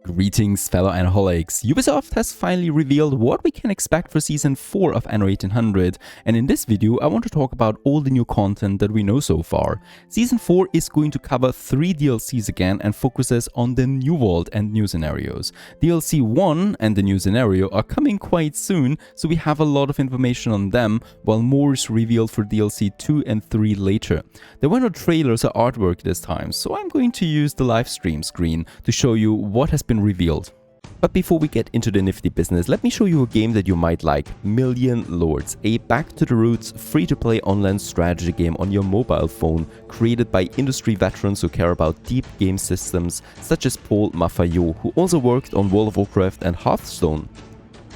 Greetings, fellow Annoholics. Ubisoft has finally revealed what we can expect for Season 4 of Anno 1800, and in this video I want to talk about all the new content that we know so far. Season 4 is going to cover 3 DLCs again and focuses on the new world and new scenarios. DLC 1 and the new scenario are coming quite soon, so we have a lot of information on them, while more is revealed for DLC 2 and 3 later. There were no trailers or artwork this time, so I'm going to use the live stream screen to show you what has been revealed. But before we get into the nifty business, let me show you a game that you might like, Million Lords, a back-to-the-roots, free-to-play online strategy game on your mobile phone, created by industry veterans who care about deep game systems, such as Paul Maffayot, who also worked on World of Warcraft and Hearthstone.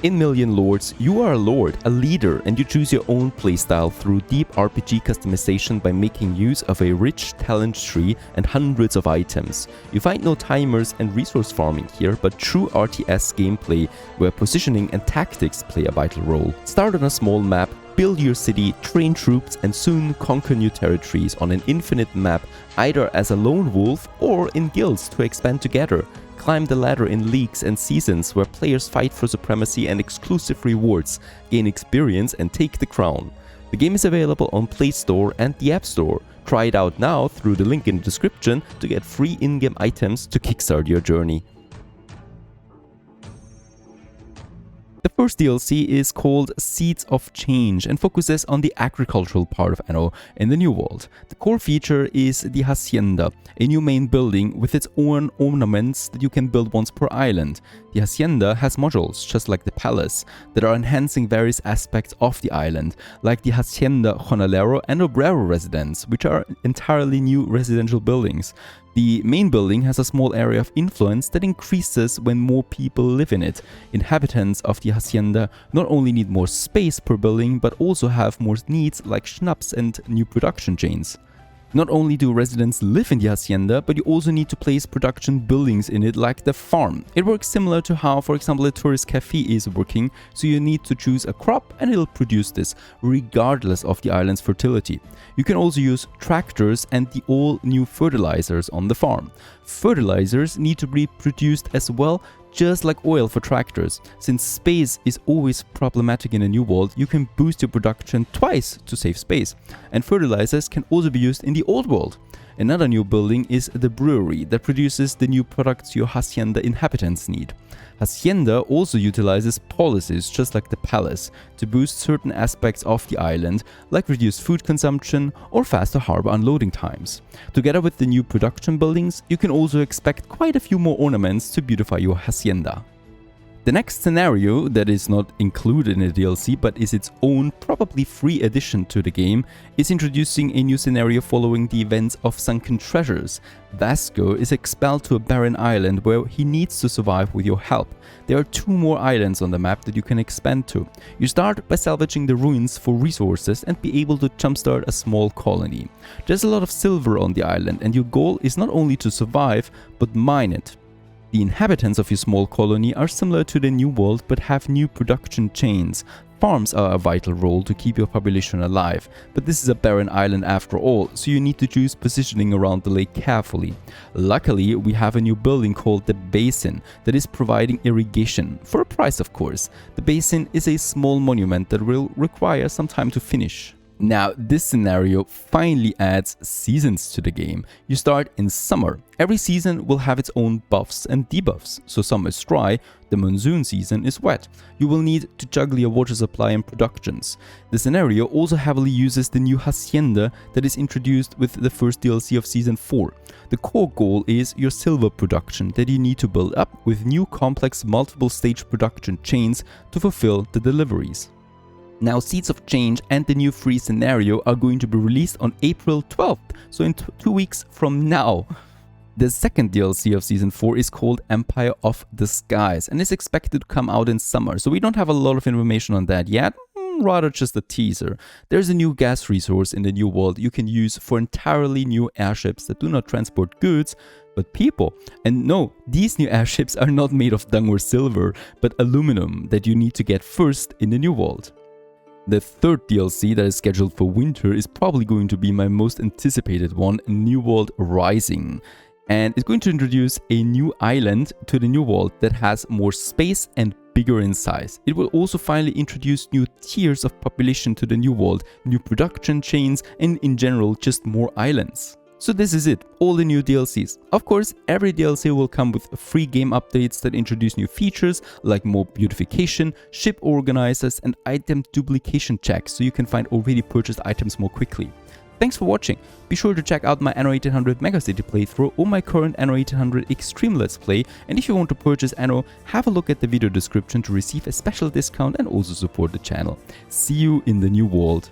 In Million Lords, you are a lord, a leader, and you choose your own playstyle through deep RPG customization by making use of a rich talent tree and hundreds of items. You find no timers and resource farming here, but true RTS gameplay where positioning and tactics play a vital role. Start on a small map, build your city, train troops, and soon conquer new territories on an infinite map, either as a lone wolf or in guilds to expand together. Climb the ladder in leagues and seasons where players fight for supremacy and exclusive rewards, gain experience and take the crown. The game is available on Play Store and the App Store. Try it out now through the link in the description to get free in-game items to kickstart your journey. The first DLC is called Seeds of Change and focuses on the agricultural part of Anno in the New World. The core feature is the Hacienda, a new main building with its own ornaments that you can build once per island. The Hacienda has modules, just like the palace, that are enhancing various aspects of the island, like the Hacienda Jornalero and Obrero residence, which are entirely new residential buildings. The main building has a small area of influence that increases when more people live in it. Inhabitants of the Hacienda not only need more space per building, but also have more needs like schnapps and new production chains. Not only do residents live in the Hacienda, but you also need to place production buildings in it like the farm. It works similar to how, for example, a tourist cafe is working, so you need to choose a crop and it'll produce this, regardless of the island's fertility. You can also use tractors and the all-new fertilizers on the farm. Fertilizers need to be produced as well, just like oil for tractors. Since space is always problematic in a new world, you can boost your production twice to save space. And fertilizers can also be used in the old world. Another new building is the brewery that produces the new products your Hacienda inhabitants need. Hacienda also utilizes policies just like the palace to boost certain aspects of the island, like reduced food consumption or faster harbor unloading times. Together with the new production buildings, you can also expect quite a few more ornaments to beautify your Hacienda. The next scenario, that is not included in the DLC but is its own, probably free addition to the game, is introducing a new scenario following the events of Sunken Treasures. Vasco is expelled to a barren island where he needs to survive with your help. There are 2 more islands on the map that you can expand to. You start by salvaging the ruins for resources and be able to jumpstart a small colony. There's a lot of silver on the island and your goal is not only to survive but mine it. The inhabitants of your small colony are similar to the New World but have new production chains. Farms are a vital role to keep your population alive, but this is a barren island after all, so you need to choose positioning around the lake carefully. Luckily, we have a new building called the Basin that is providing irrigation, for a price of course. The Basin is a small monument that will require some time to finish. Now, this scenario finally adds seasons to the game. You start in summer. Every season will have its own buffs and debuffs. So summer is dry, the monsoon season is wet. You will need to juggle your water supply and productions. The scenario also heavily uses the new Hacienda that is introduced with the first DLC of Season 4. The core goal is your silver production that you need to build up with new complex multiple stage production chains to fulfill the deliveries. Now, Seeds of Change and the new free scenario are going to be released on April 12th, so in 2 weeks from now. The second DLC of Season 4 is called Empire of the Skies and is expected to come out in summer, so we don't have a lot of information on that yet, rather just a teaser. There's a new gas resource in the New World you can use for entirely new airships that do not transport goods, but people. And no, these new airships are not made of dung or silver, but aluminum that you need to get first in the New World. The third DLC that is scheduled for winter is probably going to be my most anticipated one, New World Rising. And it's going to introduce a new island to the new world that has more space and bigger in size. It will also finally introduce new tiers of population to the new world, new production chains, and in general just more islands. So this is it, all the new DLCs. Of course, every DLC will come with free game updates that introduce new features like more beautification, ship organizers, and item duplication checks, so you can find already purchased items more quickly. Thanks for watching. Be sure to check out my Anno 1800 Megacity playthrough or my current Anno 1800 Extreme Let's Play, and if you want to purchase Anno, have a look at the video description to receive a special discount and also support the channel. See you in the new world.